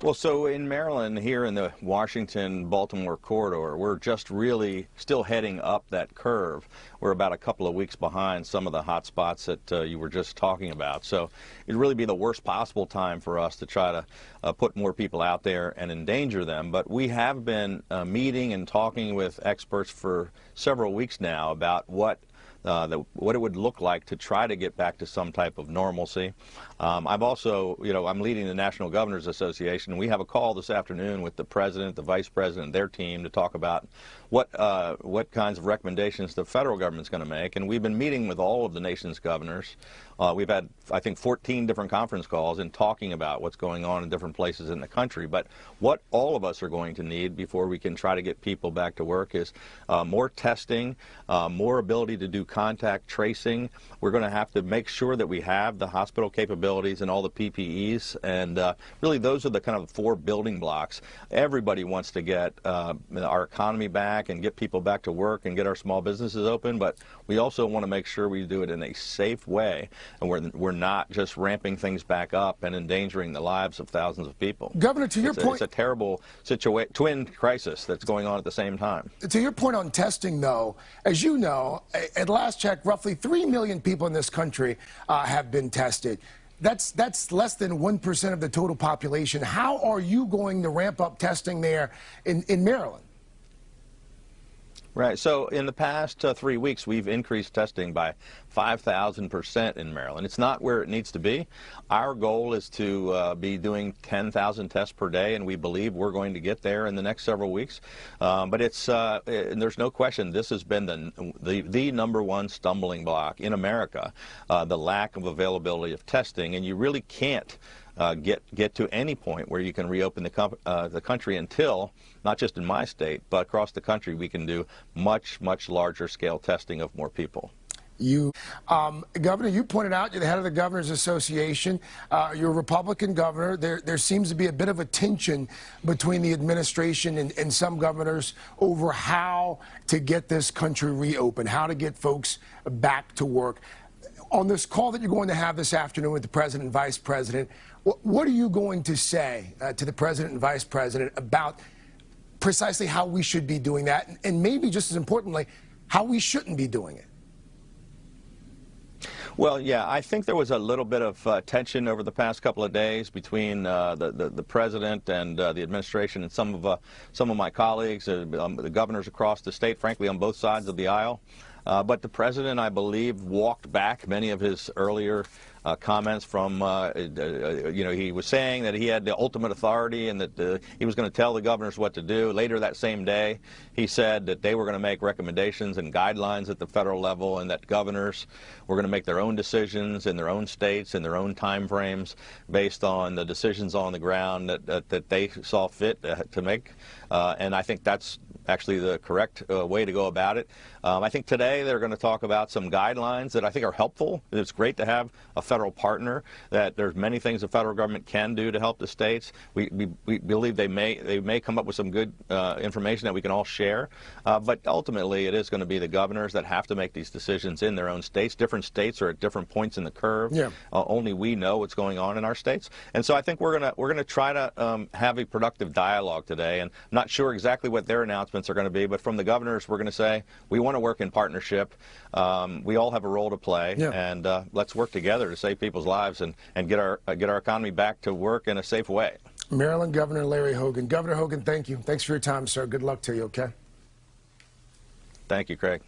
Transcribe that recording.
Well, so in Maryland, here in the Washington-Baltimore corridor, we're just really still heading up that curve. We're about a couple of weeks behind some of the hot spots that you were just talking about. So it'd really be the worst possible time for us to try to put more people out there and endanger them. But we have been meeting and talking with experts for several weeks now about what it would look like to try to get back to some type of normalcy. I've also, I'm leading the National Governors Association. We have a call this afternoon with the president, the vice president, their team to talk about what kinds of recommendations the federal government's going to make. And we've been meeting with all of the nation's governors. We've had, I think, 14 different conference calls and talking about what's going on in different places in the country. But what all of us are going to need before we can try to get people back to work is more testing, more ability to do contact tracing. We're going to have to make sure that we have the hospital capabilities and all the PPEs, and really those are the kind of four building blocks. Everybody wants to get our economy back and get people back to work and get our small businesses open, but we also want to make sure we do it in a safe way, and we're not just ramping things back up and endangering the lives of thousands of people. Governor, to your point, it's a terrible twin crisis that's going on at the same time. To your point on testing, though, as you know, at last check, roughly 3 million people in this country have been tested. That's less than 1% of the total population. How are you going to ramp up testing there in Maryland? Right. So in the past 3 weeks, we've increased testing by 5,000% in Maryland. It's not where it needs to be. Our goal is to be doing 10,000 tests per day, and we believe we're going to get there in the next several weeks. But there's no question this has been the number one stumbling block in America, the lack of availability of testing, and you really can't get to any point where you can reopen the country until, not just in my state, but across the country, we can do much, much larger scale testing of more people. Governor, you pointed out you're the head of the Governors Association. You're a Republican governor. There seems to be a bit of a tension between the administration and some governors over how to get this country reopened, how to get folks back to work. On this call that you're going to have this afternoon with the president and vice president, what are you going to say to the president and vice president about precisely how we should be doing that, and maybe just as importantly, how we shouldn't be doing it? Well, yeah, I think there was a little bit of tension over the past couple of days between the president and the administration and some of my colleagues, the governors across the state, frankly, on both sides of the aisle. But the president, I believe, walked back many of his earlier comments from, he was saying that he had the ultimate authority and that he was going to tell the governors what to do. Later that same day, he said that they were going to make recommendations and guidelines at the federal level, and that governors were going to make their own decisions in their own states in their own time frames based on the decisions on the ground that they saw fit to make. And I think that's actually the correct way to go about it. I think today they're going to talk about some guidelines that I think are helpful. It's great to have a federal partner, that there's many things the federal government can do to help the states. We believe they may come up with some good information that we can all share. But ultimately, it is going to be the governors that have to make these decisions in their own states. Different states are at different points in the curve. Yeah. Only we know what's going on in our states. And so I think we're going to try to have a productive dialogue today. And I'm not sure exactly what their announcements are going to be, but from the governors, we're going to say we want to work in partnership. We all have a role to play, yeah, and let's work together to save people's lives and get our economy back to work in a safe way. Maryland Governor Larry Hogan. Governor Hogan, thank you. Thanks for your time, sir. Good luck to you, okay? Thank you, Craig.